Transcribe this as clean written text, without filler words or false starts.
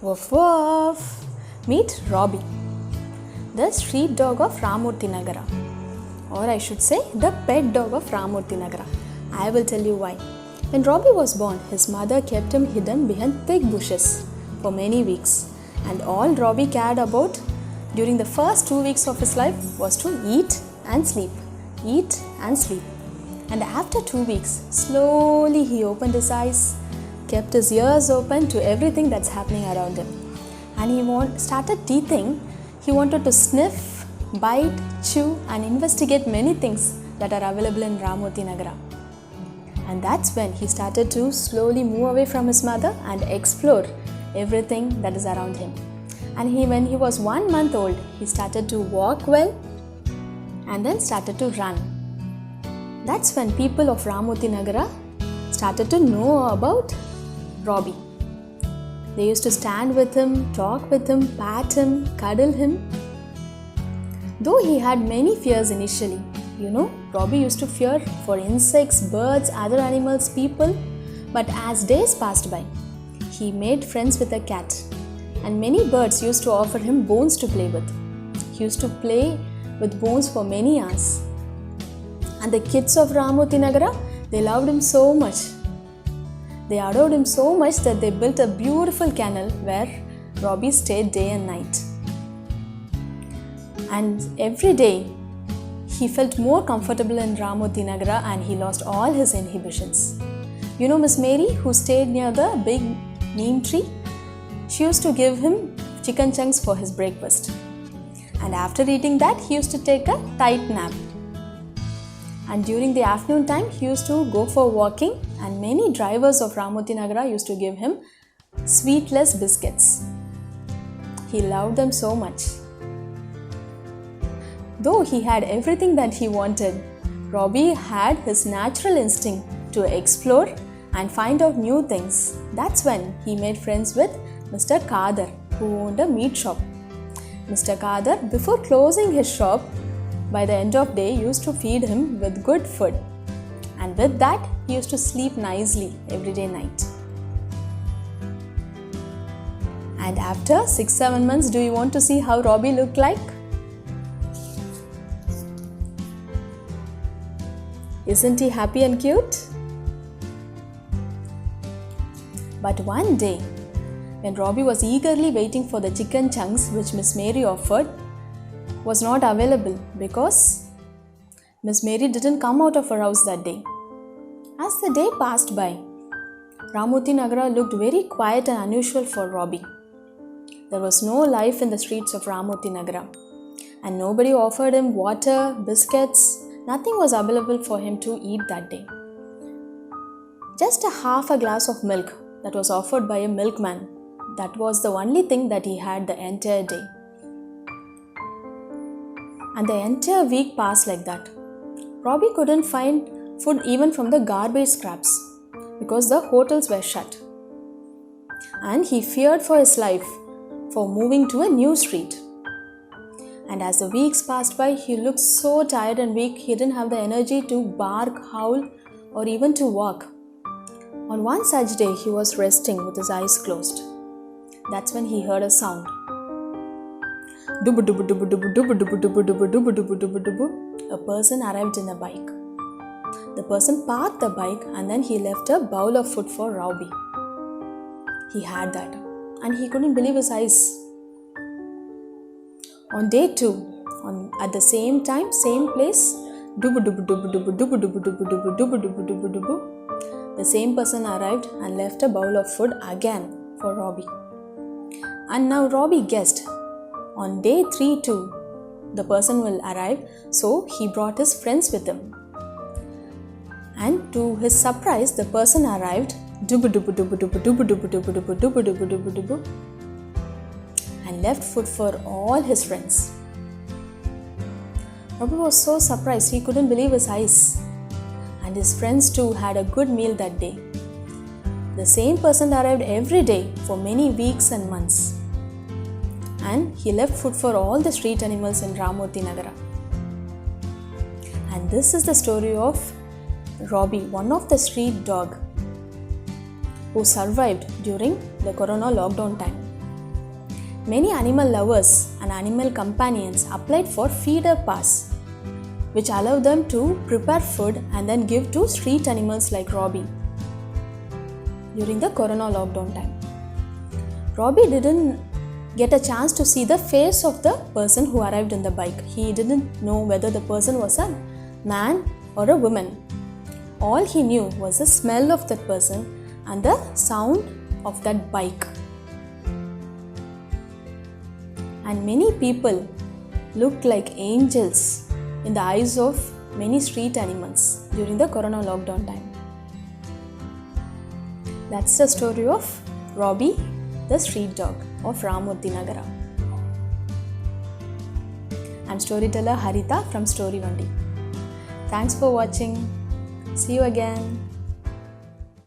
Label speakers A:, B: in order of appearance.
A: Woof woof! Meet Roby, the street dog of Ramamurthy Nagar, or I should say the pet dog of Ramamurthy Nagar. I will tell you why. When Roby was born, his mother kept him hidden behind thick bushes for many weeks, and all Roby cared about during the first 2 weeks of his life was to eat and sleep, eat and sleep. And after 2 weeks, slowly he opened his eyes, kept his ears open to everything that's happening around him. And he started teething. He wanted to sniff, bite, chew and investigate many things that are available in Ramamurthy Nagar. And that's when he started to slowly move away from his mother and explore everything that is around him. And when he was 1 month old, he started to walk well and then started to run. That's when people of Ramamurthy Nagar started to know about Roby. They used to stand with him, talk with him, pat him, cuddle him. Though he had many fears initially, Roby used to fear for insects, birds, other animals, people. But as days passed by, he made friends with a cat. And many birds used to offer him bones to play with. He used to play with bones for many hours. And the kids of Ramamurthy Nagar, they loved him so much. They adored him so much that they built a beautiful kennel where Roby stayed day and night. And every day, he felt more comfortable in Ramamurthy Nagar and he lost all his inhibitions. Miss Mary, who stayed near the big neem tree, she used to give him chicken chunks for his breakfast. And after eating that, he used to take a tight nap. And during the afternoon time, he used to go for walking, and many drivers of Ramamurthy Nagar used to give him sweetless biscuits. He loved them so much. Though he had everything that he wanted, Roby had his natural instinct to explore and find out new things. That's when he made friends with Mr. Kadar, who owned a meat shop. Mr. Kadar, before closing his shop, by the end of day, used to feed him with good food. And with that, he used to sleep nicely every day night. And after 6-7 months, do you want to see how Roby looked like? Isn't he happy and cute? But one day, when Roby was eagerly waiting for the chicken chunks which Miss Mary offered, was not available because Miss Mary didn't come out of her house that day. As the day passed by, Ramamurthy Nagar looked very quiet and unusual for Roby. There was no life in the streets of Ramamurthy Nagar, and nobody offered him water, biscuits. Nothing was available for him to eat that day. Just half a glass of milk that was offered by a milkman. That was the only thing that he had the entire day. And the entire week passed like that. Roby couldn't find food even from the garbage scraps because the hotels were shut. And he feared for his life for moving to a new street. And as the weeks passed by, he looked so tired and weak, he didn't have the energy to bark, howl, or even to walk. On one such day, he was resting with his eyes closed. That's when he heard a sound. Dubu dubu dubu dubu dubu dubu dubu dubu dubu dubu dubu dubu. A person arrived in a bike. The person parked the bike and then he left a bowl of food for Roby. He had that and he couldn't believe his eyes. On day 2, at the same time, same place, dubu dubu dubu dubu dubu dubu dubu dubu dubu dubu dubu dubu. The same person arrived and left a bowl of food again for Roby. And now Roby guessed. On day 3 too, the person will arrive, so he brought his friends with him. And to his surprise, the person arrived dubu dubu dubu dubu dubu dubu dubu dubu dubu dubu dubu dubu and left food for all his friends. Roby was so surprised he couldn't believe his eyes. And his friends too had a good meal that day. The same person arrived every day for many weeks and months. And he left food for all the street animals in Ramamurthy Nagar. And this is the story of Roby, one of the street dog who survived during the corona lockdown time. Many animal lovers and animal companions applied for feeder pass, which allow them to prepare food and then give to street animals like Roby during the corona lockdown time. Roby didn't get a chance to see the face of the person who arrived in the bike. He didn't know whether the person was a man or a woman. All he knew was the smell of that person and the sound of that bike. And many people looked like angels in the eyes of many street animals during the corona lockdown time. That's the story of Roby, the street dog of Ramamurthy Nagar. I'm storyteller Harita from StoryVandi. Thanks for watching. See you again.